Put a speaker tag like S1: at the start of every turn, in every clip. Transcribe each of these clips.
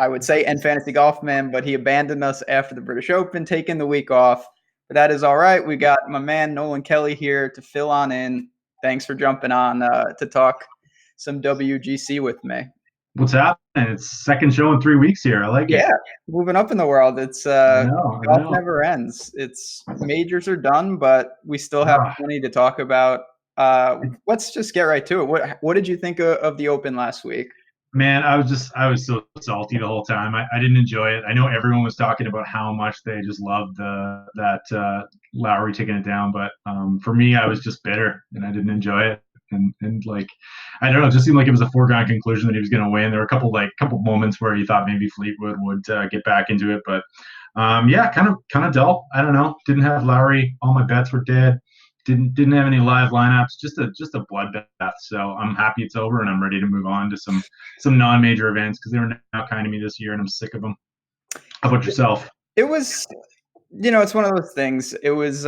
S1: I would say, and fantasy golf man, but he abandoned us after the British Open, taking the week off. But that is all right. We got my man Nolan Kelly here to fill on in. Thanks for jumping on to talk some WGC with me.
S2: What's happening? It's second show in 3 weeks here. I like it.
S1: Yeah, moving up in the world. It's
S2: I
S1: golf
S2: know.
S1: never ends. It's majors are done, but we still have
S2: Ah,
S1: plenty to talk about. Let's just get right to it. What did you think of the Open last week?
S2: man, I was so salty the whole time. I didn't enjoy it. I know everyone was talking about how much they just loved that Lowry taking it down, but for me, I was just bitter and I didn't enjoy it. And like, I don't know, it just seemed like it was a foregone conclusion that he was going to win. There were a couple moments where you thought maybe Fleetwood would get back into it, but yeah, kind of dull. I don't know. Didn't have Lowry. All my bets were dead. Didn't have any live lineups. Just a bloodbath. So I'm happy it's over and I'm ready to move on to some non-major events because they were now kind to me this year and I'm sick of them. How about yourself?
S1: It was, it's one of those things. It was,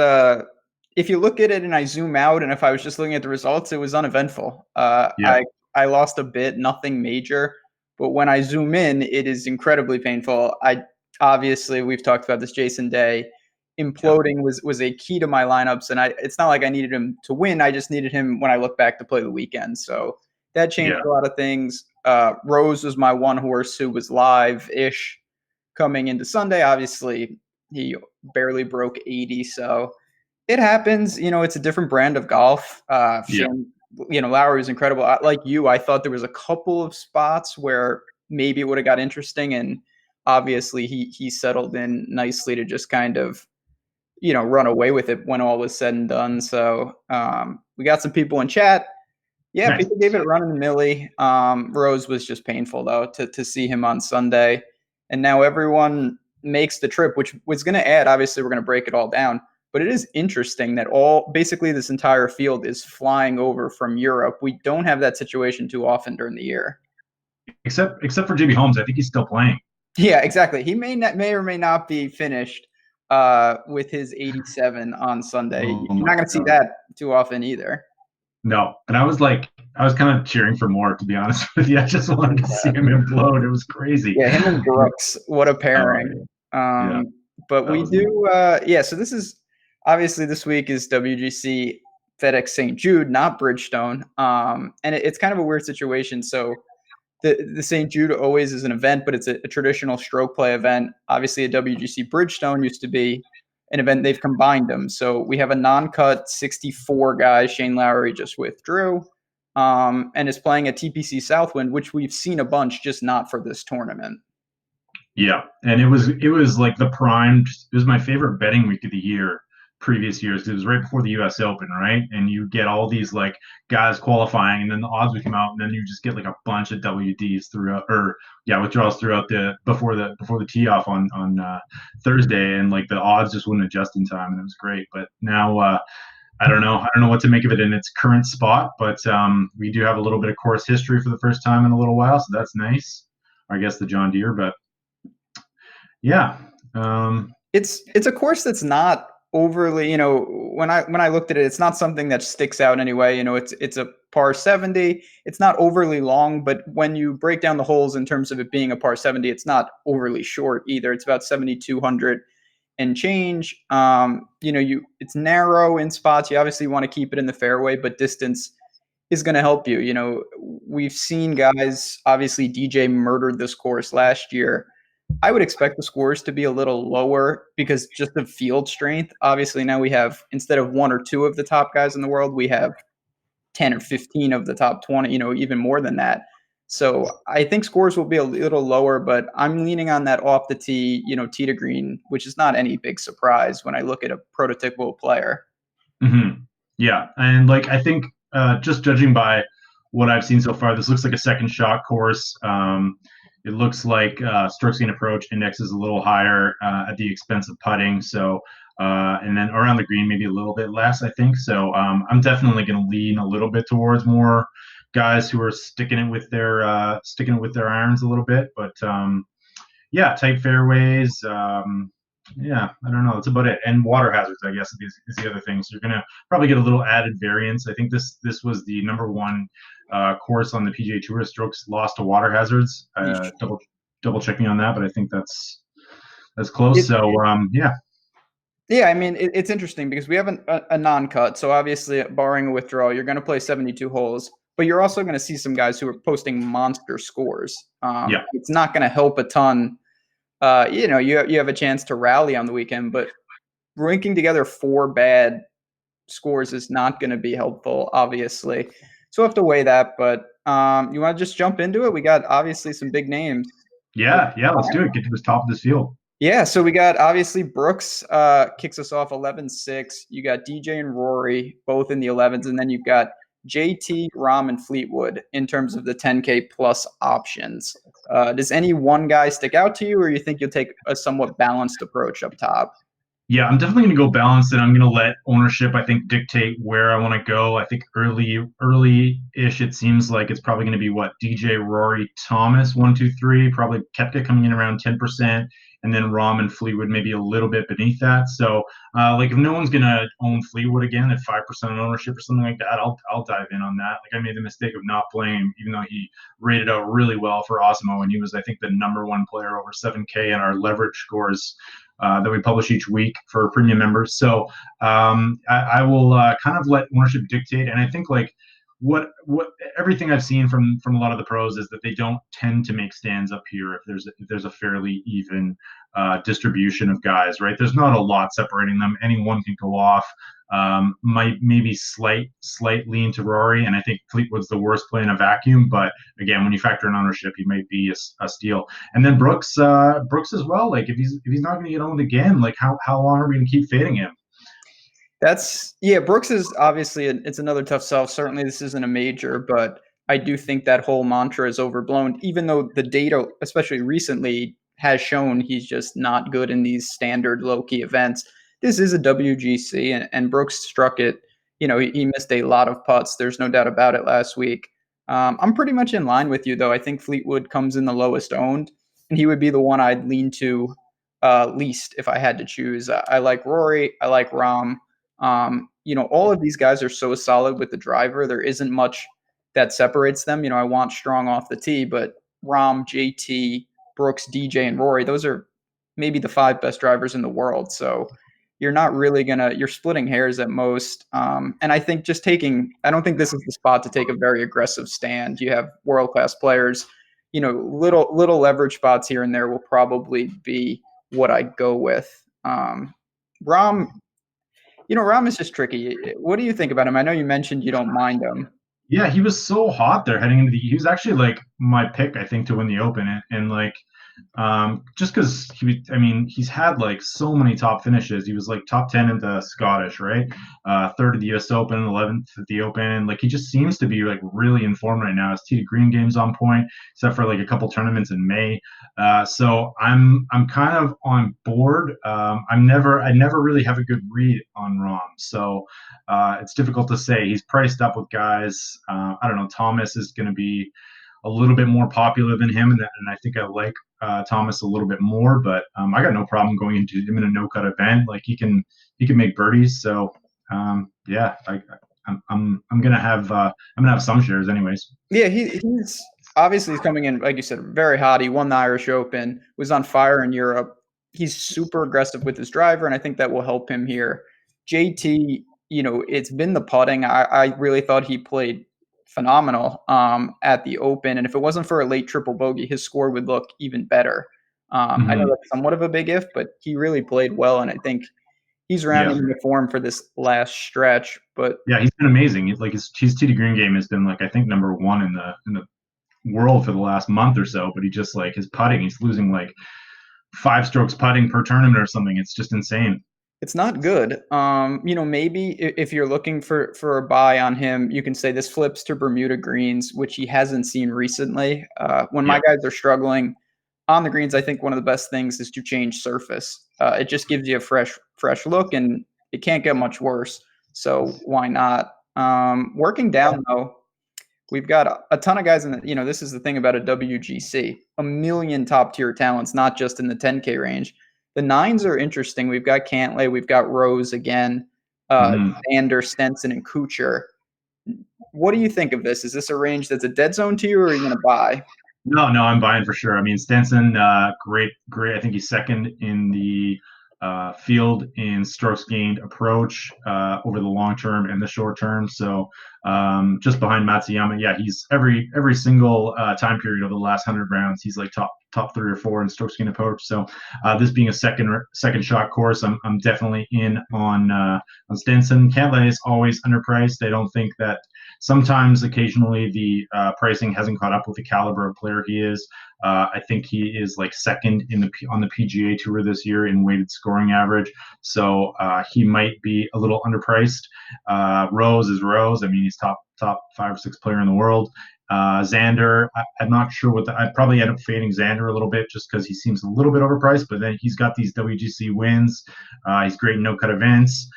S1: if you look at it and I zoom out, and if I was just looking at the results, it was uneventful.
S2: Yeah,
S1: I lost a bit, nothing major, but when I zoom in, it is incredibly painful. Obviously we've talked about this. Jason Day
S2: yeah,
S1: imploding was a key to my lineups, and it's not like I needed him to win. I just needed him when I look back to play the weekend. So that changed
S2: yeah.
S1: a lot of things. Rose was my one horse who was live-ish coming into Sunday. Obviously, he barely broke 80, so it happens. It's a different brand of golf.
S2: Yeah.
S1: Lowry was incredible. Like you, I thought there was a couple of spots where maybe it would have got interesting, and obviously he settled in nicely to just kind of run away with it when all was said and done. So we got some people in chat. Yeah,
S2: Nice.
S1: people gave it a run in the millie. Rose was just painful though to see him on Sunday, and now everyone makes the trip, which was going to add. Obviously, we're going to break it all down, but it is interesting that basically this entire field is flying over from Europe. We don't have that situation too often during the year.
S2: Except for JB Holmes, I think he's still playing.
S1: Yeah, exactly. He may or may not be finished with his 87 on Sunday.
S2: Oh
S1: You're
S2: my
S1: not going to see
S2: god.
S1: that too often either.
S2: No. And I was kind of cheering for more, to be honest with you. I just wanted to see him implode. It was crazy.
S1: Yeah, him and Brooks, what a
S2: Oh
S1: pairing.
S2: yeah,
S1: But
S2: that
S1: we
S2: was nice.
S1: do, so this is obviously this week is WGC FedEx St. Jude, not Bridgestone. And it's kind of a weird situation. So the St. Jude always is an event, but it's a traditional stroke play event. Obviously, a WGC Bridgestone used to be an event. They've combined them. So we have a non-cut 64 guy. Shane Lowry just withdrew and is playing at TPC Southwind, which we've seen a bunch, just not for this tournament.
S2: Yeah, and it was like the primed. It was my favorite betting week of the year, previous years. 'Cause it was right before the U.S. Open, right? And you get all these like guys qualifying, and then the odds would come out, and then you just get like a bunch of WDs throughout, or yeah, withdrawals throughout the before the tee off on Thursday, and like the odds just wouldn't adjust in time, and it was great. But now I don't know what to make of it in its current spot, but we do have a little bit of course history for the first time in a little while, so that's nice. I guess the John Deere, but yeah.
S1: It's a course that's not overly, when I looked at it, it's not something that sticks out anyway. It's a par 70. It's not overly long, but when you break down the holes in terms of it being a par 70, it's not overly short either. It's about 7,200 and change. It's narrow in spots. You obviously want to keep it in the fairway, but distance is going to help you. We've seen guys, obviously DJ murdered this course last year. I would expect the scores to be a little lower because just of field strength. Obviously, now we have, instead of one or two of the top guys in the world, we have 10 or 15 of the top 20, even more than that. So I think scores will be a little lower, but I'm leaning on that off the tee, tee to green, which is not any big surprise when I look at a prototypical player.
S2: Mm-hmm. Yeah, and like I think just judging by what I've seen so far, this looks like a second shot course. It looks like strokes gained approach index is a little higher at the expense of putting. So and then around the green maybe a little bit less, I think. So I'm definitely going to lean a little bit towards more guys who are sticking it with their irons a little bit. But yeah, tight fairways. Yeah, I don't know. That's about it. And water hazards, I guess, is the other thing. So you're gonna probably get a little added variance. I think this was the number one course on the PGA Tour. Strokes lost to water hazards. Double double check me on that, but I think that's close. Yeah.
S1: Yeah, I mean, it's interesting because we have a non-cut. So obviously, barring a withdrawal, you're going to play 72 holes, but you're also going to see some guys who are posting monster scores.
S2: Yeah.
S1: It's not going to help a ton. You have a chance to rally on the weekend, but ranking together 4 bad scores is not going to be helpful, obviously. So we'll have to weigh that. But you want to just jump into it? We got obviously some big names.
S2: Yeah. Let's do it. Get to the top of this field.
S1: Yeah, so we got obviously Brooks kicks us off 11-6. You got DJ and Rory both in the 11s, and then you've got JT, Rahm, and Fleetwood in terms of the 10K plus options. Does any one guy stick out to you, or you think you'll take a somewhat balanced approach up top?
S2: Yeah, I'm definitely going to go balanced, and I'm going to let ownership, I think, dictate where I want to go. I think early-ish, it seems like it's probably going to be DJ, Rory, Thomas, 1, 2, 3, probably Koepka coming in around 10%, and then Rahm and Fleetwood maybe a little bit beneath that. So, if no one's going to own Fleetwood again at 5% ownership or something like that, I'll dive in on that. Like I made the mistake of not playing him, even though he rated out really well for Osmo, and he was, I think, the #1 player over 7K in our leverage scores that we publish each week for premium members. So I will kind of let ownership dictate. And I think what everything I've seen from a lot of the pros is that they don't tend to make stands up here if there's a fairly even distribution of guys, right? There's not a lot separating them. Anyone can go off. Maybe slight lean to Rory, and I think Fleetwood's the worst play in a vacuum. But again, when you factor in ownership, he might be a steal. And then Brooks as well. Like if he's not going to get owned again, like how long are we going to keep fading him?
S1: Brooks is obviously it's another tough sell. Certainly, this isn't a major, but I do think that whole mantra is overblown. Even though the data, especially recently, has shown he's just not good in these standard low key events. This is a WGC, and Brooks struck it. He missed a lot of putts. There's no doubt about it last week. I'm pretty much in line with you, though. I think Fleetwood comes in the lowest owned, and he would be the one I'd lean to least if I had to choose. I like Rory. I like Rahm. All of these guys are so solid with the driver. There isn't much that separates them. I want strong off the tee, but Rahm, JT, Brooks, DJ, and Rory, those are maybe the 5 best drivers in the world. So you're not really you're splitting hairs at most. And I think I don't think this is the spot to take a very aggressive stand. You have world-class players, little leverage spots here and there will probably be what I go with. Rahm is just tricky. What do you think about him? I know you mentioned you don't mind him.
S2: Yeah, he was so hot there heading into he was actually like my pick, I think, to win the Open. And just because he's had like so many top finishes. He was like top 10 in the Scottish, right? 3rd at the US Open, 11th at the Open. Like he just seems to be like really in form right now. His tee to green game's on point, except for like a couple tournaments in May. So I'm kind of on board. I never really have a good read on Rahm. So it's difficult to say. He's priced up with guys. I don't know. Thomas is going to be a little bit more popular than him, and I think I like Thomas a little bit more. But I got no problem going into him in a no cut event. Like he can make birdies. So I'm gonna have some shares anyways.
S1: Yeah, he's obviously coming in, like you said, very hot. He won the Irish Open, was on fire in Europe. He's super aggressive with his driver, and I think that will help him here. JT, it's been the putting. I really thought he played phenomenal at the Open, and if it wasn't for a late triple bogey, his score would look even better. I know that's somewhat of a big if, but he really played well, and I think he's rounding into form for this last stretch. But
S2: yeah, he's been amazing. His tee to green game has been like I think #1 in the world for the last month or so. But he just like his putting, he's losing like 5 strokes putting per tournament or something. It's just insane.
S1: It's not good. Maybe if you're looking for a buy on him, you can say this flips to Bermuda greens, which he hasn't seen recently. When my guys are struggling on the greens, I think one of the best things is to change surface. It just gives you a fresh look, and it can't get much worse. So why not? Working down though, we've got a ton of guys in the. This is the thing about a WGC: a million top tier talents, not just in the 10K range. The 9s are interesting. We've got Cantlay, we've got Rose again, Xander, Stenson, and Kuchar. What do you think of this? Is this a range that's a dead zone to you, or are you going to buy?
S2: No, I'm buying for sure. I mean, Stenson, great. I think he's second in the field in strokes gained approach over the long term and the short term. So just behind Matsuyama, yeah, he's every single time period over the last 100 rounds, he's like top 3 or 4 in strokes gained approach. So this being a second shot course, I'm definitely in on Stenson. Cantlay is always underpriced. I don't think that sometimes occasionally the pricing hasn't caught up with the caliber of player he is. I think he is like second on the PGA Tour this year in weighted scoring average, so he might be a little underpriced. Rose is Rose. I mean, he's top 5 or 6 player in the world. Xander, I'm not sure I'd probably end up fading Xander a little bit just because he seems a little bit overpriced, but then he's got these WGC wins. He's great in no cut events.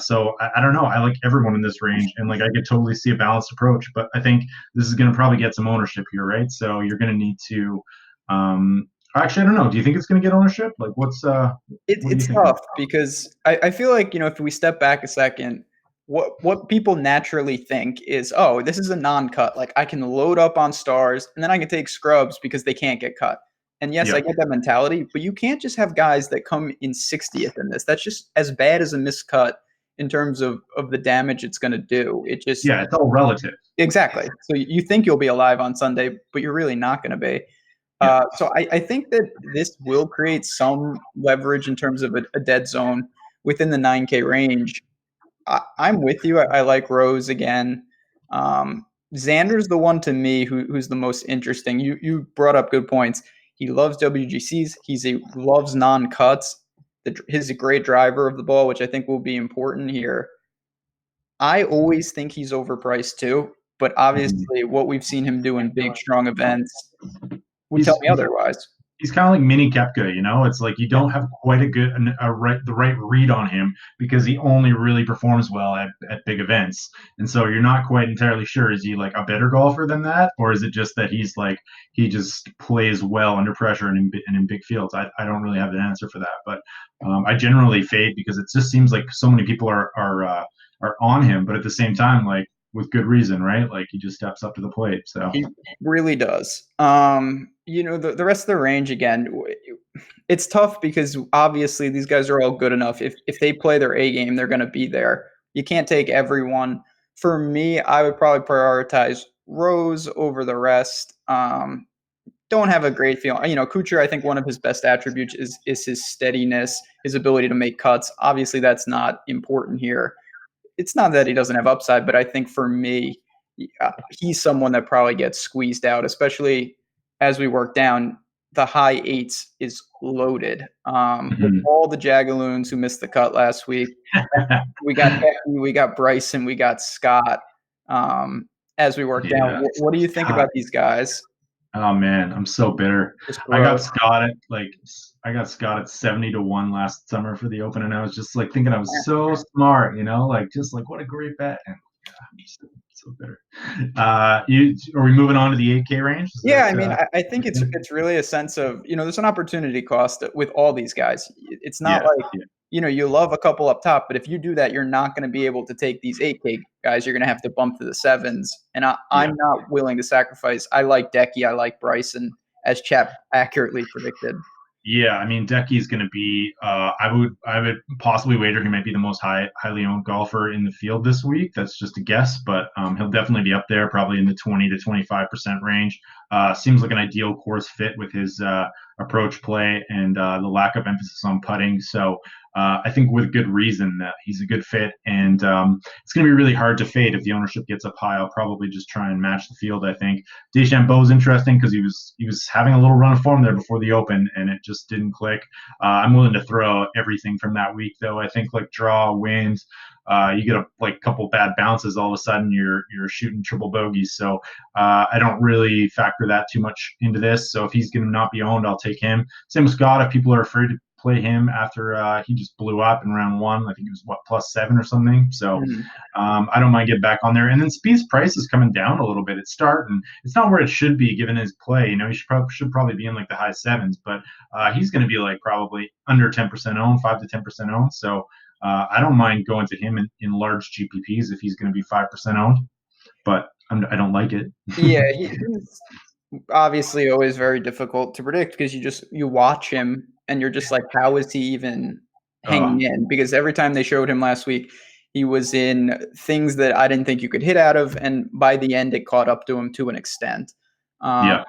S2: So I don't know. I like everyone in this range, and like I could totally see a balanced approach. But I think this is going to probably get some ownership here, right? So you're going to need to. Actually, I don't know. Do you think it's going to get ownership? Like, what are you
S1: It's
S2: thinking?
S1: tough because I feel like, if we step back a second, what people naturally think is, oh, this is a non-cut. Like, I can load up on stars and then I can take scrubs because they can't get cut. And yes, I
S2: Yeah,
S1: get that mentality, but you can't just have guys that come in 60th in this. That's just as bad as a miscut in terms of the damage it's going to do. It just
S2: yeah. It's all relative.
S1: exactly. So you think you'll be alive on Sunday, but you're really not going to be.
S2: Yeah.
S1: So I think that this will create some leverage in terms of a dead zone within the 9K range. I'm with you. I like Rose again. Xander's the one to me who's the most interesting. You brought up good points. He loves WGCs. Loves non cuts. He's a great driver of the ball, which I think will be important here. I always think he's overpriced too, but
S2: Mhm.
S1: obviously what we've seen him do in big, strong events would tell
S2: He's
S1: me otherwise.
S2: he's kind of like mini Kepka, you know. It's like you
S1: Yeah.
S2: don't have quite the right read on him because he only really performs well at big events, and so you're not quite entirely sure, is he like a better golfer than that, or is it just that he just plays well under pressure and in big fields. I don't really have an answer for that, but I generally fade because it just seems like so many people are on him, but at the same time, like with good reason, right? Like he just steps up to the plate. So
S1: He really does. The rest of the range again, it's tough because obviously these guys are all good enough. If they play their A game, they're going to be there. You can't take everyone. For me, I would probably prioritize Rose over the rest. Don't have a great feel. Kuchar, I think one of his best attributes is his steadiness, his ability to make cuts. Obviously, that's not important here. It's not that he doesn't have upside, but I think for me, he's someone that probably gets squeezed out, especially as we work down. The high eights is loaded with
S2: mhm.
S1: all the Jagaloons who missed the cut last week. We got Becky, we got Bryson, we got Scott. As we work down,
S2: Yeah,
S1: what do you think
S2: God.
S1: about these guys?
S2: Oh man, I'm so bitter.
S1: Just
S2: I got
S1: gross.
S2: Scott at like I got Scott at 70 to 1 last summer for the Open, and I was just like thinking I was so smart, like just like what a great bet. And I'm so bitter. You are we moving on to the 8K range? Is
S1: Yeah,
S2: that
S1: I mean, I think it's really a sense of, there's an opportunity cost with all these guys. It's not
S2: yeah,
S1: like,
S2: yeah,
S1: you love a couple up top, but if you do that, you're not going to be able to take these 8K guys. You're going to have to bump to the sevens. And
S2: yeah.
S1: I'm not willing to sacrifice. I like Decky. I like Bryson, as Chap accurately predicted.
S2: Yeah, I mean Decky is going to be. I would possibly wager he might be the most highly owned golfer in the field this week. That's just a guess, but he'll definitely be up there, probably in the 20 to 25% range. Seems like an ideal course fit with his approach play and the lack of emphasis on putting. So I think with good reason that he's a good fit, and it's going to be really hard to fade if the ownership gets up high. I'll probably just try and match the field. I think DeChambeau's interesting because he was having a little run of form there before the Open, and it just didn't click. I'm willing to throw everything from that week, though. I think like draw, wind, you get a couple bad bounces, all of a sudden you're shooting triple bogeys. So I don't really factor that too much into this. So if he's going to not be owned, I'll take him. Same with Scott. If people are afraid to play him after he just blew up in round one, I think he was +7 or something. So
S1: Mhm.
S2: I don't mind getting back on there. And then Speed's price is coming down a little bit. It's starting. It's not where it should be given his play. He should probably be in like the high sevens, but he's going to be like probably under 10% owned, 5 to 10% owned. So I don't mind going to him in large GPPs if he's going to be 5% owned, but I don't like it.
S1: Yeah, obviously always very difficult to predict because you watch him and you're just like, how is he even hanging
S2: Oh,
S1: in? Because every time they showed him last week, he was in things that I didn't think you could hit out of, and by the end, it caught up to him to an extent. Um,
S2: yeah.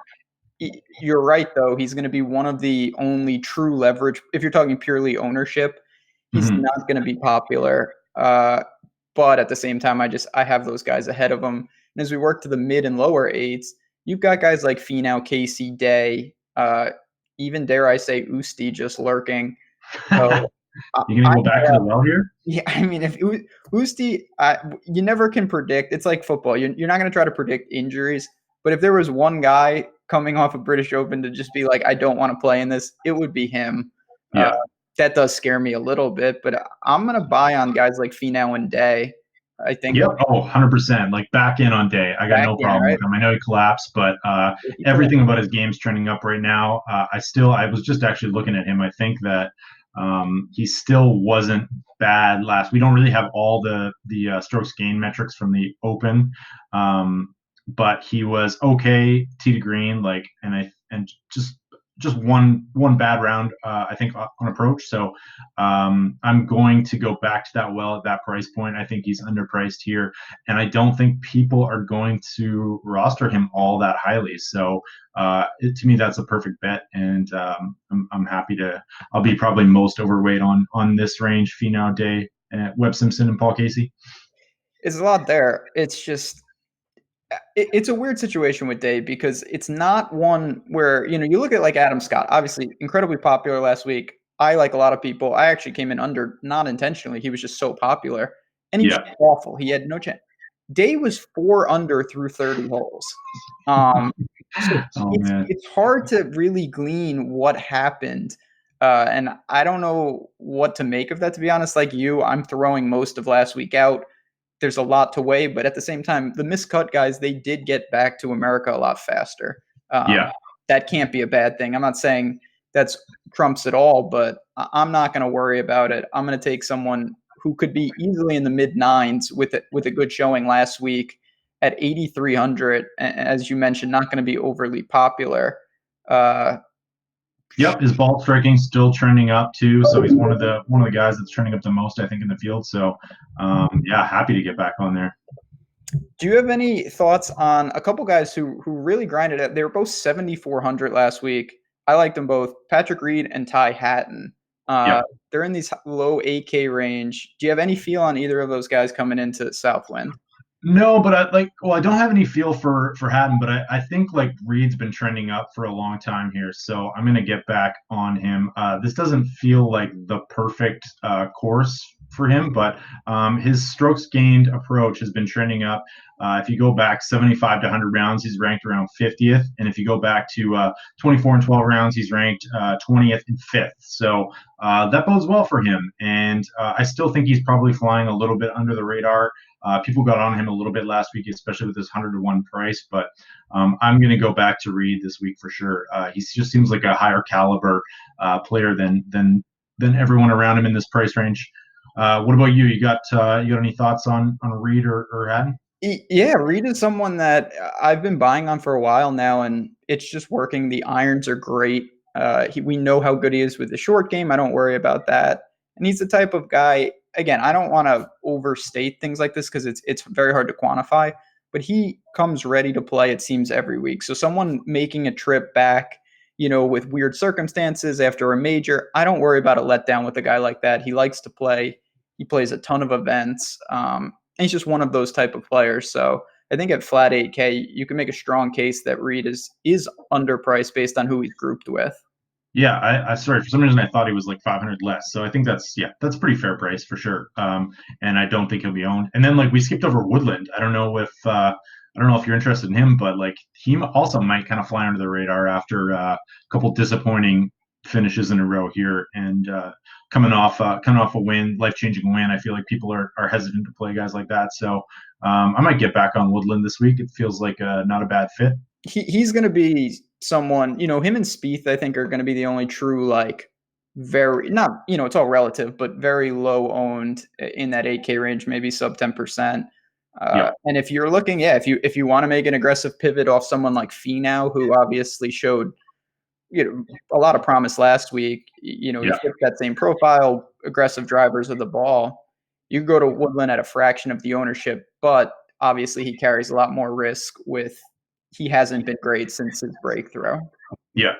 S1: you're right, though. He's going to be one of the only true leverage. If you're talking purely ownership, he's
S2: Hmm.
S1: not going to be popular. But at the same time, I have those guys ahead of him. And as we work to the mid and lower eights, you've got guys like Finau, Casey, Day, even dare I say Usti just lurking. So
S2: You gonna
S1: I
S2: go back to the well here?
S1: yeah, I mean, if Usti, you never can predict. It's like football. You're not going to try to predict injuries. But if there was one guy coming off a British Open to just be like, I don't want to play in this, it would be him. Uh,
S2: Yeah.
S1: that does scare me a little bit. But I'm going to buy on guys like Finau and Day. I think
S2: Yep. Oh, 100%. Like back in on Day. I got
S1: back
S2: no
S1: in,
S2: problem
S1: right?
S2: with him. I know he collapsed, but
S1: If he collapsed.
S2: everything about his game's trending up right now. I was just actually looking at him. I think that he still wasn't bad last. We don't really have all the strokes gain metrics from the Open, but he was okay tee to green. Like, and just one bad round, I think, on approach. So I'm going to go back to that well at that price point. I think he's underpriced here, and I don't think people are going to roster him all that highly. So to me, that's a perfect bet, and I'm happy to. I'll be probably most overweight on this range: Finau, Day, Webb Simpson, and Paul Casey.
S1: It's a lot there. It's just it's a weird situation with Dave because it's not one where you look at like Adam Scott, obviously incredibly popular last week. I like a lot of people. I actually came in under not intentionally. He was just so popular, and he was
S2: Yeah.
S1: awful. He had no chance. Day was 4 under through 30 holes. Um, so
S2: Oh
S1: it's
S2: man.
S1: it's hard to really glean what happened, and I don't know what to make of that. To be honest, like you, I'm throwing most of last week out. There's a lot to weigh, but at the same time, the miscut guys, they did get back to America a lot faster. Um,
S2: Yeah.
S1: that can't be a bad thing. I'm not saying that's trumps at all, but I'm not going to worry about it. I'm going to take someone who could be easily in the mid nines with a good showing last week at 8,300. As you mentioned, not going to be overly popular. Uh,
S2: Yep, his ball striking still trending up too. So he's one of the guys that's trending up the most, I think, in the field. So yeah, happy to get back on there.
S1: Do you have any thoughts on a couple guys who really grinded it? They were both 7,400 last week. I liked them both, Patrick Reed and Ty Hatton. Uh,
S2: Yep.
S1: they're in these low 8K range. Do you have any feel on either of those guys coming into Southwind?
S2: No, but I don't have any feel for Hatton, but I think like Reed's been trending up for a long time here, so I'm gonna get back on him. This doesn't feel like the perfect course for him, but his strokes gained approach has been trending up. If you go back 75 to 100 rounds, he's ranked around 50th, and if you go back to 24 and 12 rounds, he's ranked 20th and 5th. So that bodes well for him, and I still think he's probably flying a little bit under the radar. People got on him a little bit last week, especially with this 100 to 1 price. But I'm going to go back to Reed this week for sure. He just seems like a higher caliber player than everyone around him in this price range. What about you? You got any thoughts on Reed or Haddon?
S1: Yeah, Reed is someone that I've been buying on for a while now, and it's just working. The irons are great. We know how good he is with the short game. I don't worry about that. And he's the type of guy. Again, I don't want to overstate things like this because it's very hard to quantify. But he comes ready to play. It seems every week. So someone making a trip back, with weird circumstances after a major, I don't worry about a letdown with a guy like that. He likes to play. He plays a ton of events. And he's just one of those type of players. So I think at flat 8K, you can make a strong case that Reed is underpriced based on who he's grouped with.
S2: Yeah, I sorry, for some reason I thought he was like 500 less. So I think that's a pretty fair price for sure. And I don't think he'll be owned. And then like we skipped over Woodland. I don't know if you're interested in him, but like he also might kind of fly under the radar after a couple disappointing finishes in a row here, and coming off a win, life changing win. I feel like people are hesitant to play guys like that. So I might get back on Woodland this week. It feels like not a bad fit.
S1: He's going to be someone, him and Spieth, I think, are going to be the only true, like, very, not, it's all relative, but very low owned in that 8K range, maybe sub 10%.
S2: Yeah.
S1: And if you're looking, if you want to make an aggressive pivot off someone like Finau, who obviously showed a lot of promise last week, he
S2: Yeah.
S1: fits that same profile, aggressive drivers of the ball. You go to Woodland at a fraction of the ownership, but obviously he carries a lot more risk he hasn't been great since his breakthrough.
S2: Yeah.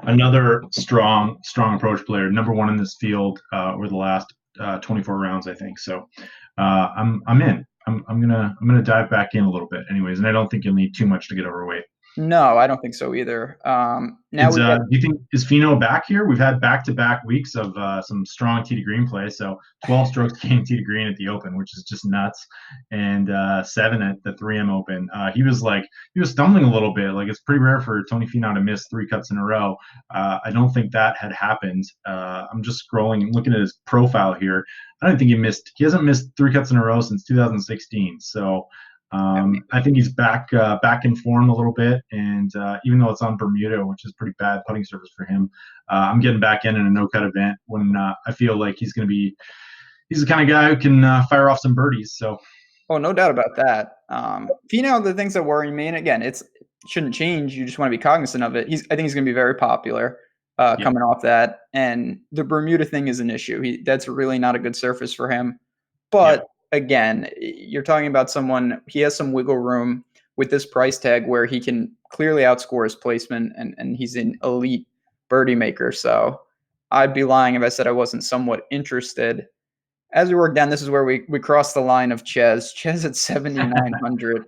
S2: Another strong approach player, number one in this field over the last 24 rounds, I think. So I'm in. I'm gonna dive back in a little bit, anyways, and I don't think you'll need too much to get overweight.
S1: No, I don't think so either. Now
S2: Do you think is Finau back here? We've had back-to-back weeks of some strong tee to green play. So 12 strokes gained tee to green at the Open, which is just nuts, and 7 at the 3M Open. He was stumbling a little bit. Like, it's pretty rare for Tony Finau to miss 3 cuts in a row. I don't think that had happened. I'm just scrolling and looking at his profile here. I don't think he hasn't missed 3 cuts in a row since 2016. So. I think he's back in form a little bit, and even though it's on Bermuda, which is pretty bad putting surface for him, I'm getting back in a no-cut event when I feel like he's the kind of guy who can fire off some birdies. So,
S1: no doubt about that. Finau, the things that worry me, and again, it shouldn't change. You just want to be cognizant of it. I think he's going to be very popular coming off that, and the Bermuda thing is an issue. That's really not a good surface for him, but. Again, you're talking about someone, he has some wiggle room with this price tag where he can clearly outscore his placement, and he's an elite birdie maker. So I'd be lying if I said I wasn't somewhat interested. As we work down, this is where we cross the line of Ches at 7,900.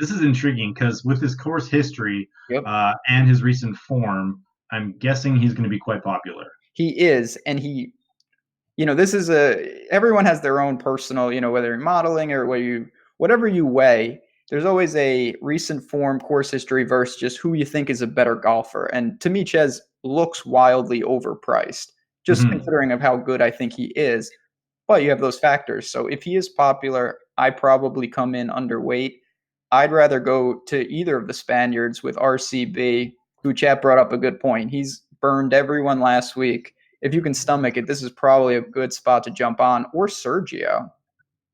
S2: This is intriguing because with his course history
S1: and
S2: his recent form, I'm guessing he's going to be quite popular.
S1: He is, and this is everyone has their own personal, whether you're modeling or whatever you weigh, there's always a recent form, course history versus just who you think is a better golfer. And to me, Ches looks wildly overpriced, just considering of how good I think he is. But you have those factors. So if he is popular, I probably come in underweight. I'd rather go to either of the Spaniards with RCB, who Chap brought up a good point. He's burned everyone last week. If you can stomach it, this is probably a good spot to jump on, or Sergio.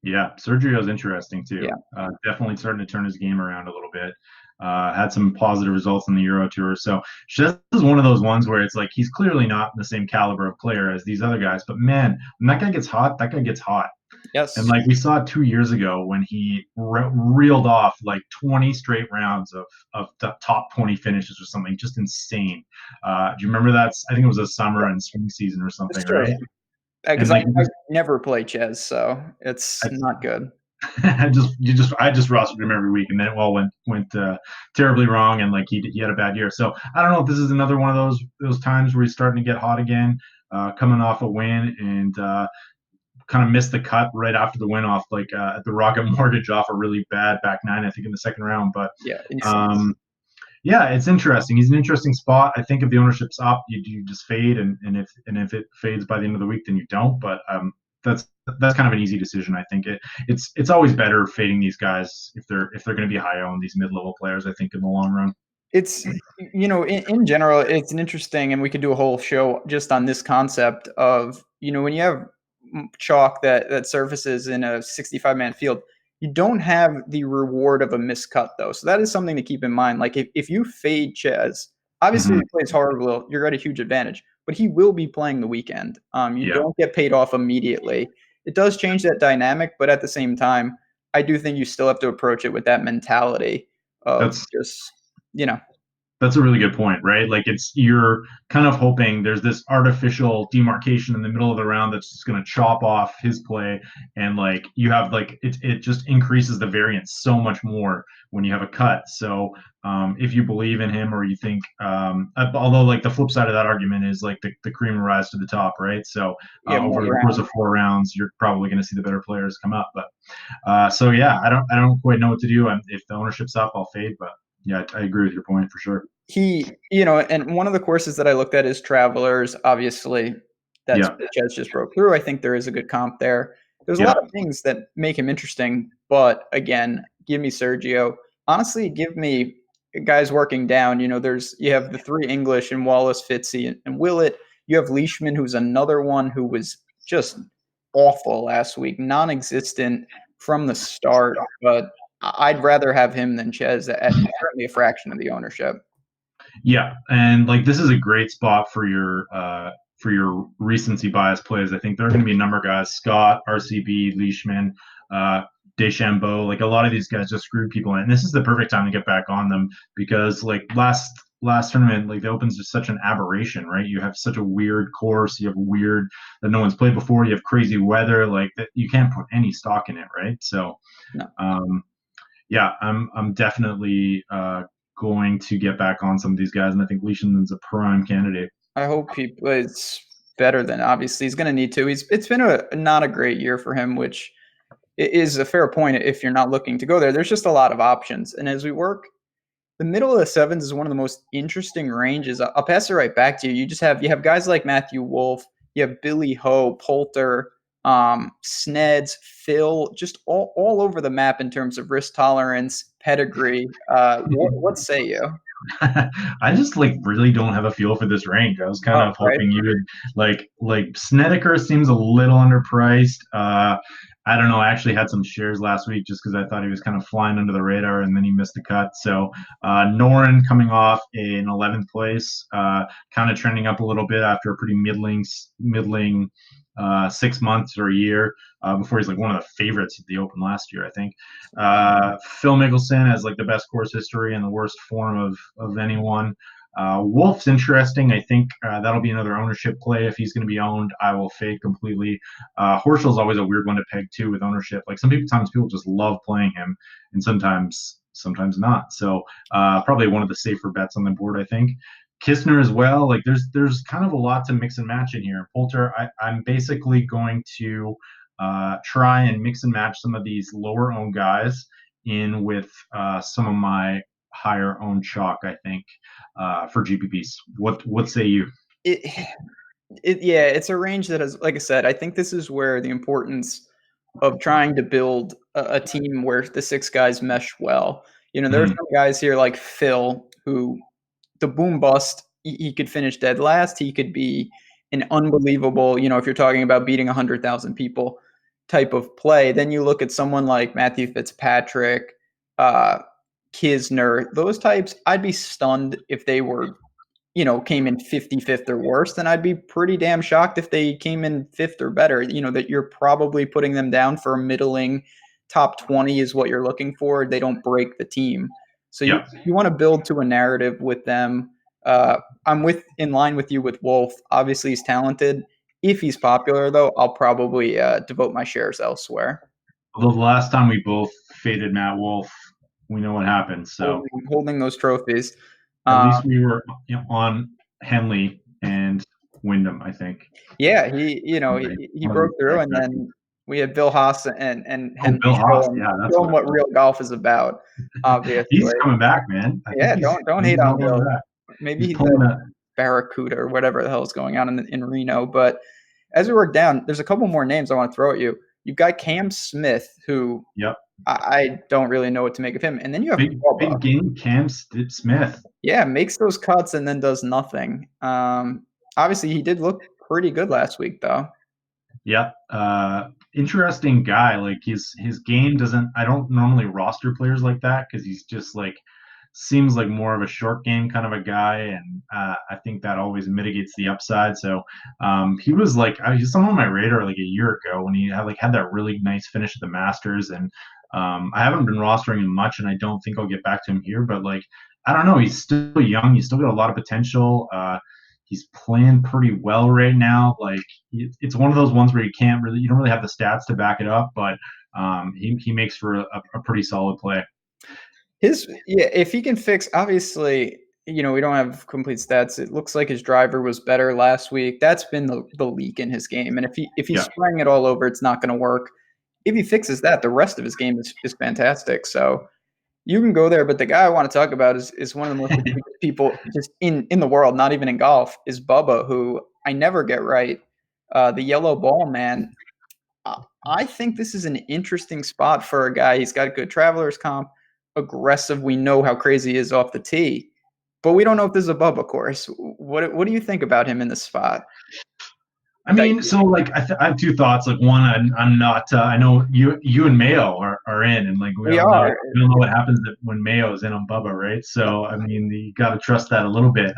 S2: Yeah, Sergio's interesting too. Yeah. Definitely starting to turn his game around a little bit. Had some positive results in the Euro Tour. So this is one of those ones where it's like he's clearly not the same caliber of player as these other guys. But man, when that guy gets hot, that guy gets hot.
S1: Yes.
S2: And like we saw 2 years ago when he reeled off like 20 straight rounds of the top 20 finishes or something, just insane. Do you remember that? I think it was a summer and spring season or something, right?
S1: Because I never play Ches, so it's not good.
S2: I just rostered him every week, and then it all went terribly wrong, and like he had a bad year. So I don't know if this is another one of those times where he's starting to get hot again, coming off a win, and kind of missed the cut right after the win off at the Rocket Mortgage off a really bad back 9, I think, in the second round. But it's interesting. He's an interesting spot. I think if the ownership's up, you just fade, and if it fades by the end of the week, then you don't. But that's kind of an easy decision. I think it's always better fading these guys if they're going to be high owned, these mid-level players. I think in the long run.
S1: It's in general, it's an interesting, and we could do a whole show just on this concept of when you have chalk that surfaces in a 65-man field, you don't have the reward of a miscut though. So that is something to keep in mind. Like if you fade Ches, obviously he plays horrible, you're at a huge advantage, but he will be playing the weekend. You don't get paid off immediately. It does change that dynamic, but at the same time, I do think you still have to approach it with that mentality of
S2: That's a really good point, right? Like you're kind of hoping there's this artificial demarcation in the middle of the round that's just going to chop off his play, and like you have it just increases the variance so much more when you have a cut. So if you believe in him, or you think, although like the flip side of that argument is like the cream will rise to the top, right? So over the course of 4 rounds, you're probably going to see the better players come up. But I don't quite know what to do. If the ownership's up, I'll fade, but. Yeah, I agree with your point for sure.
S1: And one of the courses that I looked at is Travelers. Obviously, that's Ches just broke through. I think there is a good comp there. There's a lot of things that make him interesting, but again, give me Sergio. Honestly, give me guys working down. You have the 3 English and Wallace, Fitzy, and Willett. You have Leishman, who's another one who was just awful last week, non-existent. from the start, but I'd rather have him than Ches at certainly a fraction of the ownership.
S2: Yeah, and like this is a great spot for your recency bias plays. I think there are going to be a number of guys: Scott, RCB, Leishman, uh, Deschambeau. Like a lot of these guys just screwed people in. And this is the perfect time to get back on them because like last tournament, like the Open's just such an aberration, right? You have such a weird course, you have weird that no one's played before, you have crazy weather, like that you can't put any stock in it, right? So,
S1: No.
S2: Yeah, I'm definitely going to get back on some of these guys, and I think Leishman's a prime candidate.
S1: I hope he plays better than obviously he's going to need to. It's been not a great year for him, which is a fair point if you're not looking to go there. There's just a lot of options, and as we work, the middle of the sevens is one of the most interesting ranges. I'll pass it right back to you. You have guys like Matthew Wolff, you have Billy Ho, Poulter, Sneds, Phil, just all over the map in terms of risk tolerance, pedigree. What say you?
S2: I just like really don't have a feel for this range. I was kind of
S1: Right?
S2: hoping you would like Snedeker seems a little underpriced. I don't know. I actually had some shares last week just because I thought he was kind of flying under the radar and then he missed the cut. So Noren coming off in 11th place, kind of trending up a little bit after a pretty middling 6 months or a year before he's like one of the favorites at the Open last year, I think. Phil Mickelson has like the best course history and the worst form of anyone. Wolf's interesting. I think that'll be another ownership play. If he's going to be owned, I will fade completely. Horschel's always a weird one to peg too with ownership. Like sometimes people just love playing him, and sometimes not. So probably one of the safer bets on the board, I think. Kistner as well. Like there's kind of a lot to mix and match in here. Poulter, I'm basically going to try and mix and match some of these lower owned guys in with some of my higher owned chalk, I think, for GPPs. What say you?
S1: Yeah, it's a range that has, like I said, I think this is where the importance of trying to build a team where the six guys mesh well. There are some guys here like Phil who the boom bust, he could finish dead last. He could be an unbelievable, if you're talking about beating 100,000 people type of play. Then you look at someone like Matthew Fitzpatrick, Kisner, those types. I'd be stunned if they were, came in 55th or worse. Then I'd be pretty damn shocked if they came in 5th or better. That you're probably putting them down for a middling top 20 is what you're looking for. They don't break the team. So
S2: Yeah.
S1: you want to build to a narrative with them. I'm in line with you with Wolf. Obviously, he's talented. If he's popular, though, I'll probably devote my shares elsewhere.
S2: Although the last time we both faded Matt Wolf, we know what happened. So
S1: holding those trophies.
S2: At least we were on Henley and Wyndham, I think.
S1: Yeah, he broke through, and then we had Bill Haas and Henley
S2: Bill Haas.
S1: showing,
S2: Yeah, that's
S1: showing what real golf is about. Obviously,
S2: he's coming back, man.
S1: Yeah, don't hate on Bill. Maybe he's
S2: a
S1: Barracuda or whatever the hell is going on in Reno. But as we work down, there's a couple more names I want to throw at you. You've got Cam Smith, who I don't really know what to make of him. And then you have
S2: big game Cam Smith.
S1: Yeah, makes those cuts and then does nothing. Obviously, he did look pretty good last week, though.
S2: Yeah, interesting guy. Like his game doesn't. I don't normally roster players like that because he's just like seems like more of a short game kind of a guy, and I think that always mitigates the upside. So he was like he's someone on my radar like a year ago when he had that really nice finish at the Masters, and I haven't been rostering him much, and I don't think I'll get back to him here. But like I don't know, he's still young. He's still got a lot of potential. He's playing pretty well right now. Like it's one of those ones where you don't really have the stats to back it up, but he makes for a pretty solid play.
S1: If he can fix, obviously, we don't have complete stats. It looks like his driver was better last week. That's been the leak in his game. And if he's spraying it all over, it's not going to work. If he fixes that, the rest of his game is fantastic. So you can go there, but the guy I want to talk about is one of the most people just in the world, not even in golf, is Bubba, who I never get right. The yellow ball man. I think this is an interesting spot for a guy. He's got a good traveler's comp, aggressive. We know how crazy he is off the tee, but we don't know if this is a Bubba course. What do you think about him in this spot?
S2: I mean, so like I have two thoughts. Like one, I'm not. I know you and Mayo are in, and like
S1: We are.
S2: we all know what happens when Mayo is in on Bubba, right? So I mean, you got to trust that a little bit.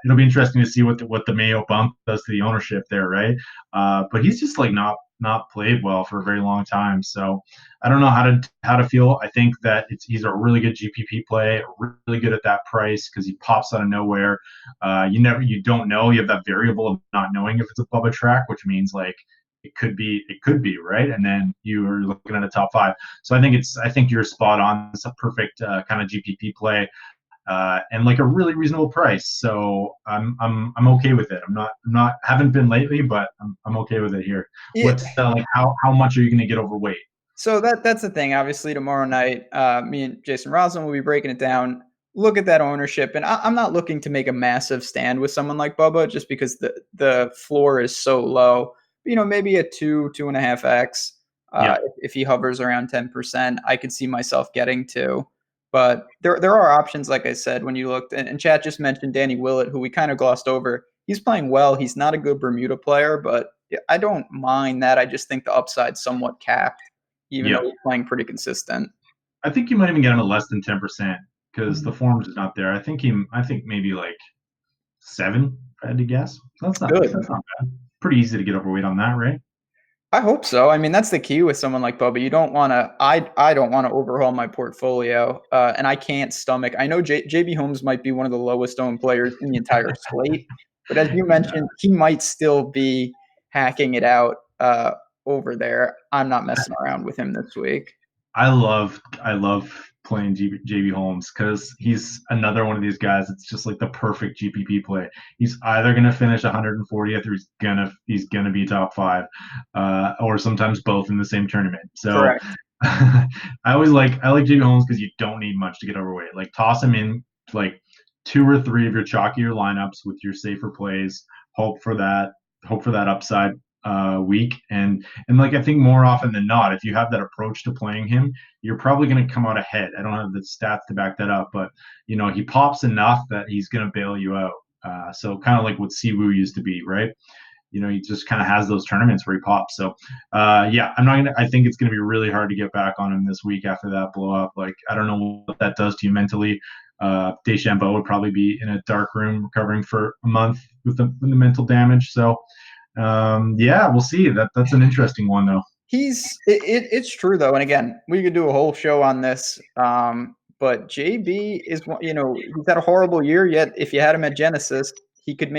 S2: It'll be interesting to see what the Mayo bump does to the ownership there, right? But he's just like not played well for a very long time. So I don't know how to feel. I think that he's a really good GPP play, really good at that price because he pops out of nowhere. You don't know. You have that variable of not knowing if it's a Bubba track, which means like it could be right, and then you are looking at a top five. So I think you're spot on. It's a perfect kind of GPP play. And like a really reasonable price. So I'm okay with it. I'm not haven't been lately, but I'm okay with it here.
S1: Yeah.
S2: What's like how much are you going to get overweight?
S1: So that's the thing. Obviously, tomorrow night, me and Jason Roslin will be breaking it down. Look at that ownership, and I'm not looking to make a massive stand with someone like Bubba, just because the floor is so low. Maybe a 2.5x.
S2: Yeah,
S1: If he hovers around 10%, I could see myself getting to. But there are options, like I said, when you looked, and Chat just mentioned Danny Willett, who we kind of glossed over. He's playing well. He's not a good Bermuda player, but I don't mind that. I just think the upside's somewhat capped, even
S2: yeah.
S1: though he's playing pretty consistent.
S2: I think you might even get him at less than 10% because the form's is not there. I think maybe like 7, if I had to guess.
S1: Good.
S2: That's not bad. Pretty easy to get overweight on that, right?
S1: I hope so. I mean, that's the key with someone like Bubba. You don't want to. I don't want to overhaul my portfolio, and I can't stomach. I know JB Holmes might be one of the lowest owned players in the entire slate, but as you mentioned, he might still be hacking it out over there. I'm not messing around with him this week.
S2: I love playing JB Holmes because he's another one of these guys. It's just like the perfect GPP play. He's either gonna finish 140th or he's gonna be top five, or sometimes both in the same tournament. So
S1: Correct.
S2: I like JB Holmes because you don't need much to get overweight. Like toss him in like 2 or 3 of your chalkier lineups with your safer plays. Hope for that. Hope for that upside week and like I think more often than not, if you have that approach to playing him, you're probably going to come out ahead. I don't have the stats to back that up, but he pops enough that he's going to bail you out. So kind of like what Siwoo used to be, right? He just kind of has those tournaments where he pops. So yeah, I think it's going to be really hard to get back on him this week after that blow up. Like I don't know what that does to you mentally. Deschambeau would probably be in a dark room recovering for a month with the mental damage. So yeah, we'll see. That's an interesting one though.
S1: It's true though, and again, we could do a whole show on this. But JB is he's had a horrible year. Yet if you had him at Genesis, he could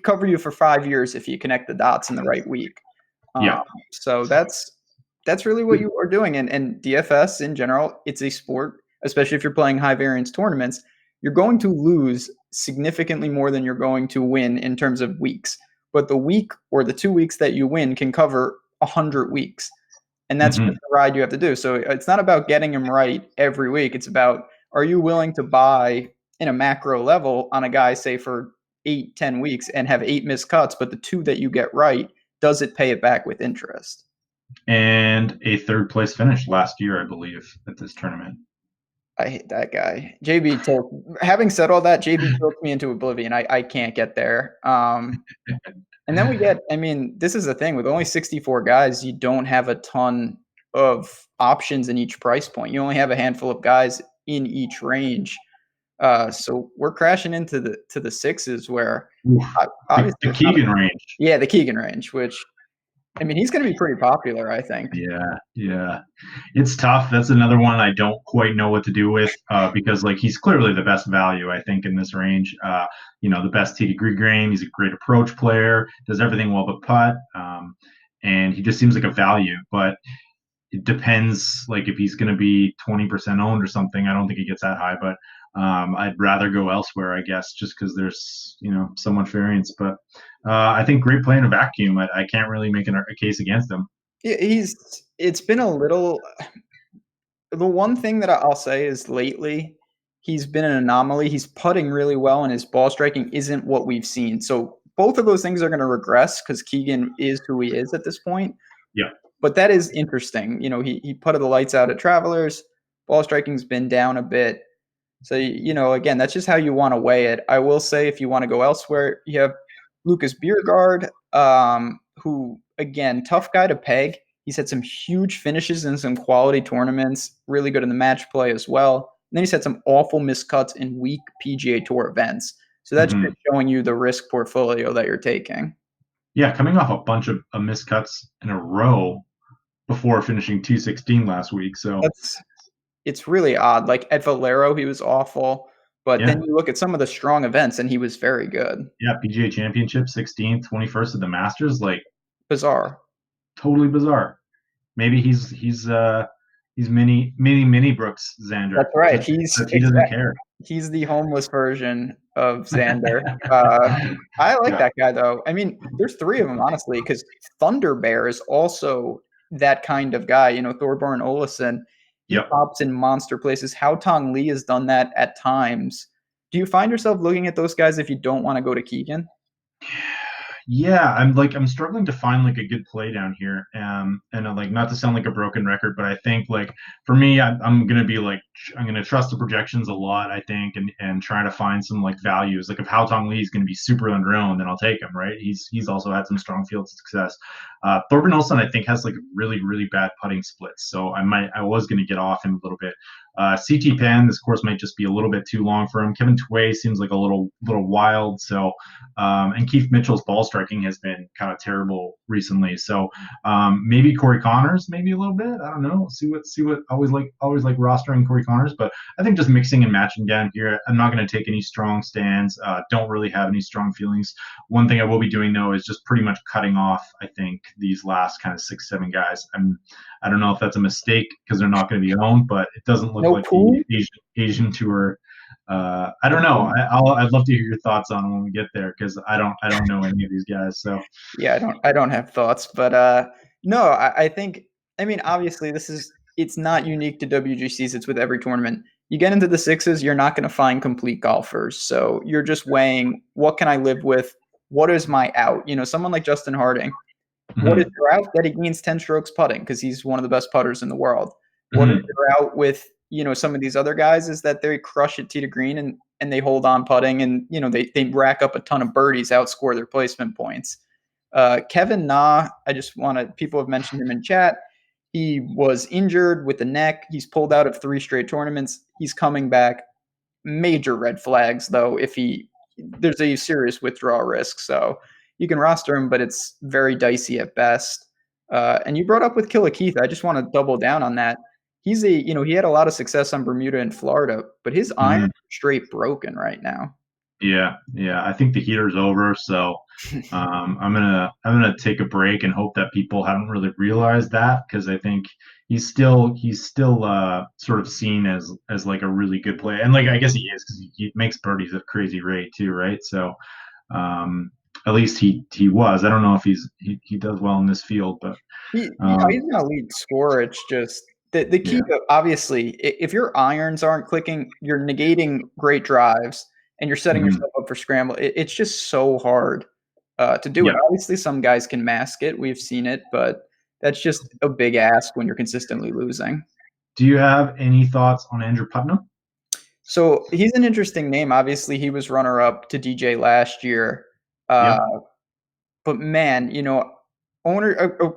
S1: cover you for 5 years if you connect the dots in the right week.
S2: Yeah.
S1: So that's really what you are doing. And DFS in general, it's a sport, especially if you're playing high variance tournaments. You're going to lose significantly more than you're going to win in terms of weeks. But the week or the 2 weeks that you win can cover 100 weeks. And that's just the ride you have to do. So it's not about getting them right every week. It's about, are you willing to buy in a macro level on a guy, say for 8-10 weeks and have 8 missed cuts, but the 2 that you get right, does it pay it back with interest?
S2: And a third place finish last year, I believe, at this tournament.
S1: I hate that guy. Having said all that, JB took me into oblivion. I can't get there. And then this is the thing with only 64 guys, you don't have a ton of options in each price point. You only have a handful of guys in each range. So we're crashing into the sixes where
S2: obviously the Keegan range.
S1: Yeah, the Keegan range, which he's going to be pretty popular, I think.
S2: Yeah. It's tough. That's another one I don't quite know what to do with because like he's clearly the best value, I think, in this range. The best tee to green game. He's a great approach player, does everything well but putt. And he just seems like a value, but it depends like if he's going to be 20% owned or something. I don't think he gets that high, but I'd rather go elsewhere, I guess, just because there's so much variance. But I think great play in a vacuum. I can't really make a case against him.
S1: It's been a little. The one thing that I'll say is lately he's been an anomaly. He's putting really well, and his ball striking isn't what we've seen. So both of those things are going to regress because Keegan is who he is at this point.
S2: Yeah.
S1: But that is interesting. He putted the lights out at Travelers. Ball striking's been down a bit. So, again, that's just how you want to weigh it. I will say if you want to go elsewhere, you have Lucas Biergaard, who again, tough guy to peg. He's had some huge finishes in some quality tournaments, really good in the match play as well. And then he's had some awful miscuts in weak PGA Tour events. So that's
S2: Hmm.
S1: just showing you the risk portfolio that you're taking.
S2: Yeah, coming off a bunch of miscuts in a row before finishing 216 last week. So
S1: That's it's really odd. Like at Valero, he was awful, but
S2: yeah,
S1: then you look at some of the strong events and he was very good.
S2: yeah, PGA Championship, 16th, 21st at the Masters, like
S1: Bizarre.
S2: totally bizarre. Maybe he's mini Brooks Xander.
S1: That's right.
S2: Just because he doesn't care.
S1: He's the homeless version of Xander. I like
S2: Yeah.
S1: that guy though. I mean, there's three of them honestly, because Thunder Bear is also that kind of guy. You know, Thorborn Olesen, he
S2: Yep.
S1: pops in monster places. Hao Tong Lee has done that at times. Do you find yourself looking at those guys if you don't want to go to Keegan?
S2: Yeah, I'm struggling to find like a good play down here. And like not to sound like a broken record, but I think like for me, I'm gonna be like I'm gonna trust the projections a lot, I think, and try to find some like values. Like if Hao Tong Lee is gonna be super underowned, then I'll take him, right? He's also had some strong field success. Thorben Olsen, I think, has like really bad putting splits, so I was gonna get off him a little bit. CT Pan, this course might just be a little bit too long for him. Kevin Tway seems like a little wild, so and Keith Mitchell's ball striking has been kind of terrible recently. So maybe Corey Connors, maybe a little bit. I don't know. See what always like rostering Corey Connors, but I think just mixing and matching down here. I'm not going to take any strong stands. Don't really have any strong feelings. One thing I will be doing though is just pretty much cutting off. I think these last kind of 6-7 guys. I don't know if that's a mistake because they're not going to be owned, but it doesn't look
S1: No
S2: like
S1: pool?
S2: the Asian tour. I don't know. I'd love to hear your thoughts on it when we get there because I don't know any of these guys. So
S1: Yeah, I don't have thoughts, but no, I think I mean obviously it's not unique to WGCs, it's with every tournament. You get into the sixes, you're not going to find complete golfers. So you're just weighing what can I live with? What is my out? You know, someone like Justin Harding, what is
S2: mhm,
S1: your out? That he gains 10 strokes putting because he's one of the best putters in the world. What is
S2: mhm,
S1: your out with, you know, some of these other guys is that they crush it tee to green and they hold on putting and, you know, they rack up a ton of birdies, outscore their placement points. Kevin Na, I just want to, people have mentioned him in chat. He was injured with the neck. He's pulled out of 3 straight tournaments. He's coming back. Major red flags, though, if there's a serious withdrawal risk. So you can roster him, but it's very dicey at best. And you brought up with Killer Keith. I just want to double down on that. He had a lot of success on Bermuda and Florida, but his iron
S2: mhm.
S1: straight broken right now.
S2: Yeah. I think the heater's over, so I'm gonna take a break and hope that people haven't really realized that because I think he's still sort of seen as like a really good player, and like I guess he is because he makes birdies at a crazy rate too, right? So at least he was. I don't know if he does well in this field, but
S1: He's an elite scorer. It's just the key
S2: yeah,
S1: to obviously if your irons aren't clicking, you're negating great drives and you're setting
S2: mhm,
S1: yourself up for scramble. It's just so hard to do it.
S2: yeah.
S1: Obviously, some guys can mask it. We've seen it, but that's just a big ask when you're consistently losing.
S2: Do you have any thoughts on Andrew Putnam?
S1: So he's an interesting name. Obviously, he was runner up to DJ last year. Uh,
S2: Yep.
S1: but man,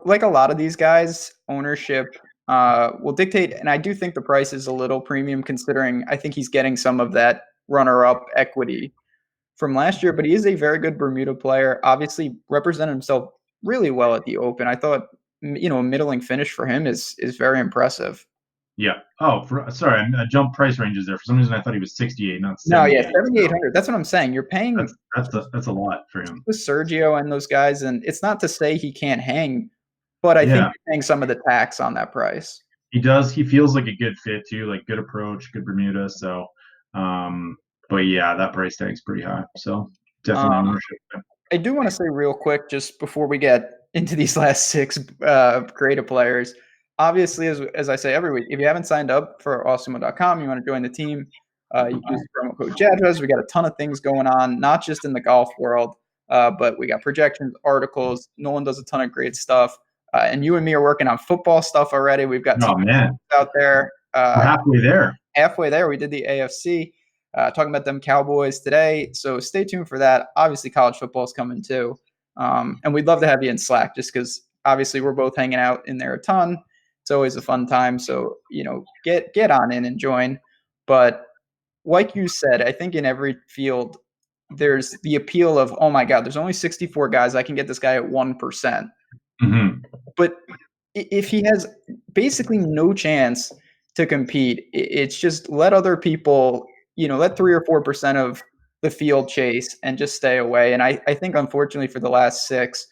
S1: like a lot of these guys, ownership will dictate. And I do think the price is a little premium considering I think he's getting some of that runner-up equity from last year. But he is a very good Bermuda player. Obviously, represented himself really well at the Open. I thought a middling finish for him is very impressive.
S2: Yeah. Oh, sorry, I jumped price ranges there. For some reason, I thought he was 68, not
S1: No, yeah,
S2: 78. So
S1: 7,800. That's what I'm saying. You're paying
S2: that's a lot for him.
S1: with Sergio and those guys, and it's not to say he can't hang, but I think
S2: Yeah,
S1: you're paying some of the tax on that price.
S2: he does. He feels like a good fit too, like good approach, good Bermuda. So, but yeah, that price tag's pretty high. So definitely
S1: Um,
S2: ownership.
S1: I do want to say real quick, just before we get into these last 6 creative players, obviously, as I say every week, if you haven't signed up for awesemo.com, you want to join the team, you can use the promo code JADRES. We got a ton of things going on, not just in the golf world, but we got projections, articles. Nolan does a ton of great stuff. And you and me are working on football stuff already. We've got
S2: Oh
S1: some
S2: man,
S1: out there.
S2: we're halfway there.
S1: Halfway there, we did the AFC. talking about them Cowboys today. So stay tuned for that. Obviously, college football is coming too. And we'd love to have you in Slack just because obviously we're both hanging out in there a ton. It's always a fun time. So, get on in and join. But like you said, I think in every field, there's the appeal of, oh my God, there's only 64 guys. I can get this guy at 1%.
S2: Mm-hmm.
S1: But if he has basically no chance to compete, it's just let other people, let 3 or 4% of the field chase and just stay away. And I think, unfortunately, for the last 6,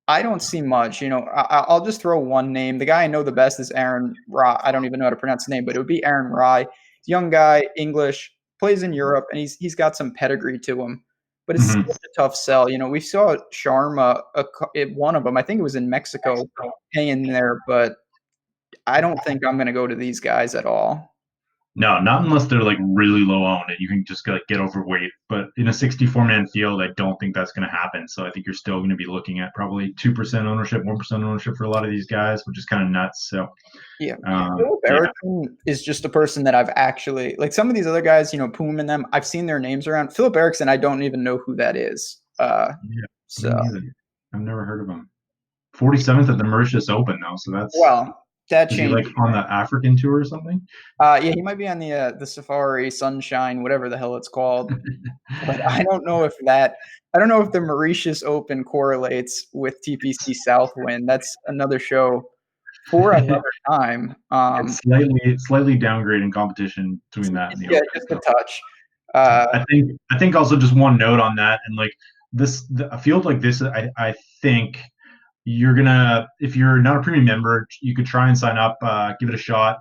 S1: I don't see much. I'll just throw one name. The guy I know the best is Aaron Rye. I don't even know how to pronounce his name, but it would be Aaron Rye. Young guy, English, plays in Europe, and he's got some pedigree to him. But it's
S2: Mm-hmm.
S1: such a tough sell. We saw Sharma at one of them. I think it was in Mexico, hanging there. But I don't think I'm going to go to these guys at all.
S2: No, not unless they're like really low owned and you can just like get overweight. But in a 64-man field, I don't think that's going to happen. So I think you're still going to be looking at probably 2% ownership, 1% ownership for a lot of these guys, which is kind of nuts. So
S1: Yeah. Philip Erickson is just a person that I've actually, like some of these other guys, Poom and them, I've seen their names around. Philip Erickson, I don't even know who that is. So
S2: I've never heard of him. 47th at the Mauritius Open though, so that's
S1: that
S2: is he like on the African tour or something?
S1: Yeah, he might be on the Safari Sunshine, whatever the hell it's called. But I don't know if the Mauritius Open correlates with TPC Southwind. That's another show for another time.
S2: It's slightly downgrading competition between that and the Open.
S1: Just a touch.
S2: I think also just one note on that, and like a field like this, I think you're gonna, if you're not a premium member, you could try and sign up, give it a shot.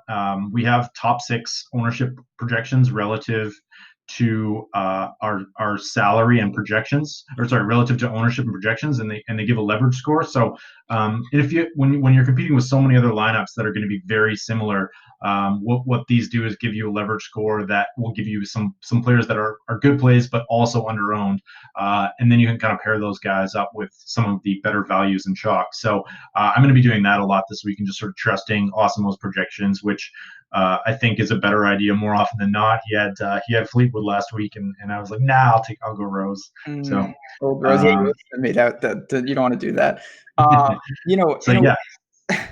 S2: We have top 6 ownership projections relative to our salary and projections, or sorry, relative to ownership and projections, and they give a leverage score. So if you when you're competing with so many other lineups that are going to be very similar, what these do is give you a leverage score that will give you some players that are good plays but also under owned, and then you can kind of pair those guys up with some of the better values and chalk. So I'm going to be doing that a lot this week and just sort of trusting Osimo's projections, which I think is a better idea more often than not. He had Fleetwood last week, and I was like, nah, I'll go Rose. So
S1: old Rose, you don't want to do that.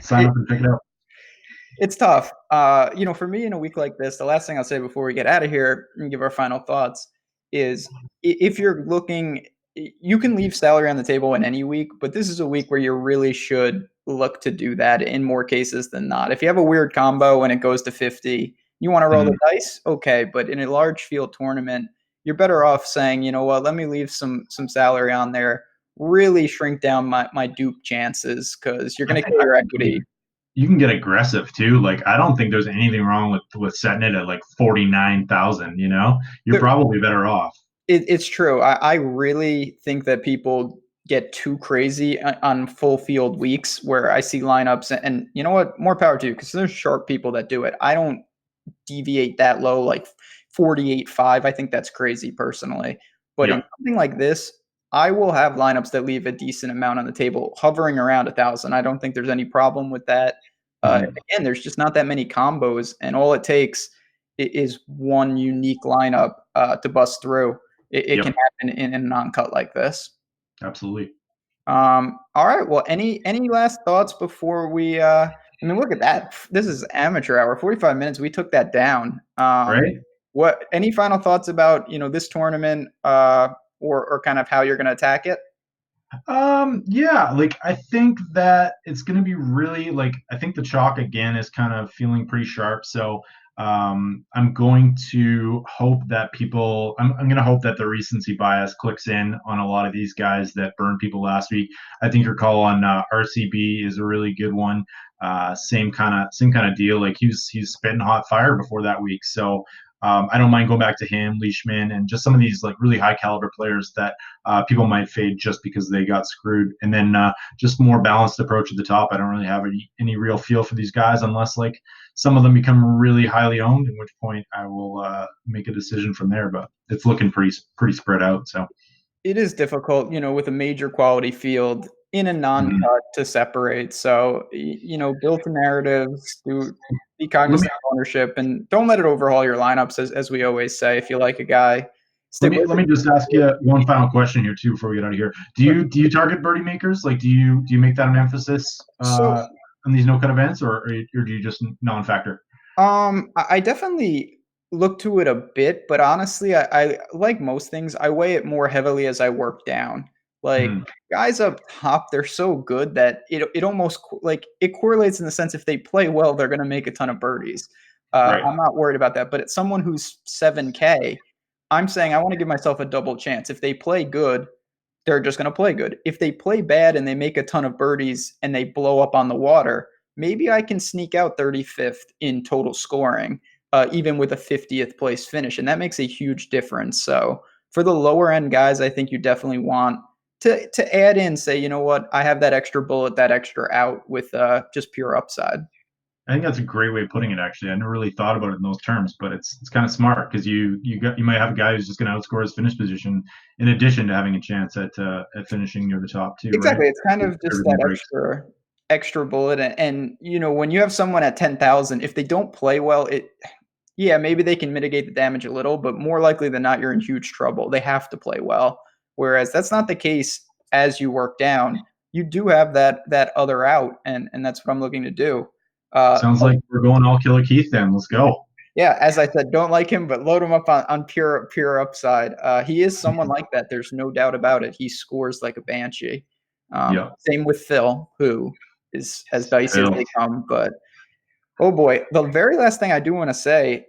S2: Sign up and pick it up.
S1: It's tough. For me in a week like this, the last thing I'll say before we get out of here and give our final thoughts is, if you're looking, you can leave salary on the table in any week, but this is a week where you really should look to do that in more cases than not. If you have a weird combo and it goes to 50, you want to roll the dice, okay. But in a large field tournament, you're better off saying, you know what, let me leave some salary on there, really shrink down my dupe chances, because you're going to kill your equity.
S2: You can get aggressive too. Like, I don't think there's anything wrong with setting it at like 49,000. You're probably better off.
S1: It's true. I really think that people get too crazy on full field weeks where I see lineups, and you know what? More power to you, because there's sharp people that do it. I don't deviate that low, like 48.5. I think that's crazy personally. But in something like this, I will have lineups that leave a decent amount on the table, hovering around 1,000. I don't think there's any problem with that. Again, there's just not that many combos, and all it takes is one unique lineup to bust through. It can happen in a non-cut like this.
S2: Absolutely.
S1: All right. Well, any last thoughts before we? Look at that. This is amateur hour. 45 minutes. We took that down.
S2: Right.
S1: What? Any final thoughts about this tournament, or kind of how you're going to attack it?
S2: Yeah, like I think that it's going to be really, like, I think the chalk again is kind of feeling pretty sharp. So I'm going to hope that I'm going to hope that the recency bias clicks in on a lot of these guys that burned people last week. I think your call on RCB is a really good one. Same kind of deal. Like he's spitting hot fire before that week. So I don't mind going back to him, Leishman, and just some of these like really high caliber players that people might fade just because they got screwed. And then just more balanced approach at the top. I don't really have any real feel for these guys unless like some of them become really highly owned, at which point I will make a decision from there. But it's looking pretty spread out. So
S1: it is difficult, with a major quality field in a non-cut to separate. So, build narratives, do be
S2: Let me
S1: cognizant of ownership, and don't let it overhaul your lineups, as we always say. If you like a guy,
S2: let
S1: stick
S2: me
S1: with
S2: let
S1: it.
S2: me just ask you one final question here too before we get out of here. Do you target birdie makers? Like, do you make that an emphasis
S1: So,
S2: on these no cut events, or do you just non-factor?
S1: I definitely look to it a bit, but honestly, I like most things, I weigh it more heavily as I work down. Like
S2: Mm,
S1: guys up top, they're so good that it almost like it correlates in the sense if they play well, they're going to make a ton of birdies.
S2: right.
S1: I'm not worried about that. But it's someone who's 7K. I'm saying I want to give myself a double chance. If they play good, they're just going to play good. If they play bad and they make a ton of birdies and they blow up on the water, maybe I can sneak out 35th in total scoring, even with a 50th place finish. And that makes a huge difference. So for the lower end guys, I think you definitely want to add in, say, you know what, I have that extra bullet, that extra out with just pure upside.
S2: I think that's a great way of putting it. Actually, I never really thought about it in those terms, but it's kind of smart because you might have a guy who's just going to outscore his finish position in addition to having a chance at finishing near the top too, right?
S1: Exactly. It's kind of just
S2: Everything
S1: that
S2: breaks.
S1: extra bullet. And you know, when you have someone at 10,000, if they don't play well, yeah, maybe they can mitigate the damage a little, but more likely than not, you're in huge trouble. They have to play well. Whereas that's not the case as you work down. You do have that other out, and that's what I'm looking to do.
S2: Sounds like we're going all Killer Keith then. Let's go.
S1: Yeah, as I said, don't like him, but load him up on pure upside. He is someone like that. There's no doubt about it. He scores like a banshee.
S2: Yeah.
S1: Same with Phil, who is as dicey as
S2: Phil.
S1: they come. But oh boy, the very last thing I do want to say,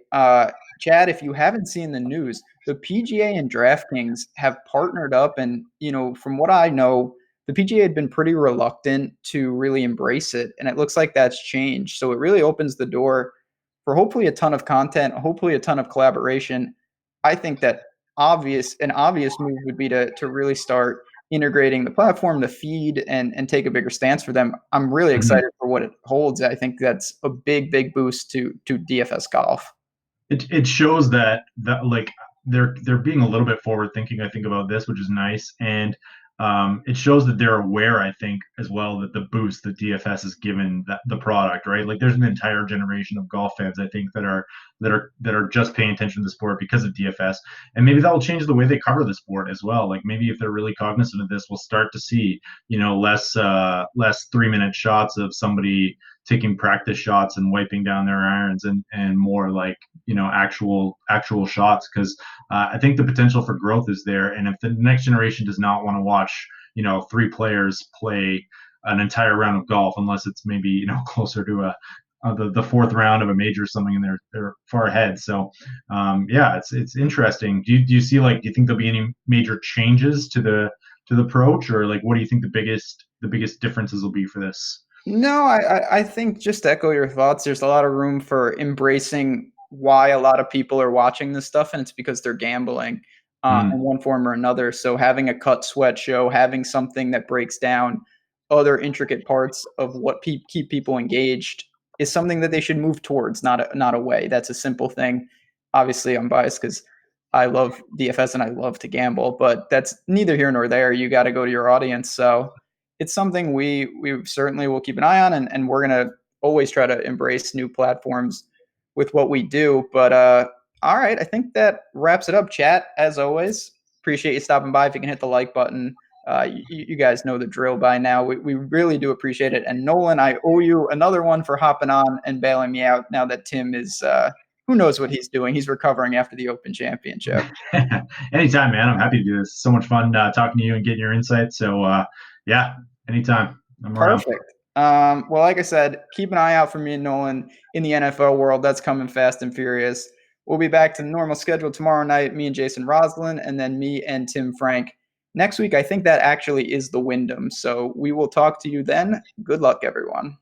S1: Chad, if you haven't seen the news, the PGA and DraftKings have partnered up, and you know, from what I know, the PGA had been pretty reluctant to really embrace it, and it looks like that's changed. So it really opens the door for hopefully a ton of content, hopefully a ton of collaboration. I think that an obvious move would be to really start integrating the platform, the feed, and take a bigger stance for them. I'm really
S2: Mhm.
S1: excited for what it holds. I think that's a big boost to DFS golf.
S2: It shows that like they're being a little bit forward thinking, I think, about this, which is nice. And it shows that they're aware, I think, as well, that the boost that DFS has given the product, right? Like there's an entire generation of golf fans, I think, that are just paying attention to the sport because of DFS. And maybe that will change the way they cover the sport as well. Like maybe if they're really cognizant of this, we'll start to see, less 3 minute shots of somebody taking practice shots and wiping down their irons, and more like actual shots, because I think the potential for growth is there. And if the next generation does not want to watch three players play an entire round of golf, unless it's maybe closer to the fourth round of a major or something, and they're far ahead. So yeah, it's interesting. Do you see, like, do you think there'll be any major changes to the approach, or like what do you think the biggest differences will be for this?
S1: No, I think, just to echo your thoughts, there's a lot of room for embracing why a lot of people are watching this stuff, and it's because they're gambling in
S2: Mm,
S1: one form or another. So having a cut sweat show, having something that breaks down other intricate parts of what keep people engaged is something that they should move towards, not away. That's a simple thing. Obviously, I'm biased because I love DFS and I love to gamble, but that's neither here nor there. You got to go to your audience. So it's something we certainly will keep an eye on, and we're gonna always try to embrace new platforms with what we do. But all right, I think that wraps it up. Chat, as always, appreciate you stopping by. If you can hit the like button, you guys know the drill by now. We really do appreciate it. And Nolan, I owe you another one for hopping on and bailing me out now that Tim is who knows what he's doing. He's recovering after the Open Championship.
S2: anytime, man. I'm happy to do this. So much fun talking to you and getting your insights. So yeah, anytime. I'm around.
S1: Perfect. Well, like I said, keep an eye out for me and Nolan in the NFL world. That's coming fast and furious. We'll be back to the normal schedule tomorrow night, me and Jason Roslin, and then me and Tim Frank. Next week, I think that actually is the Wyndham. So we will talk to you then. Good luck, everyone.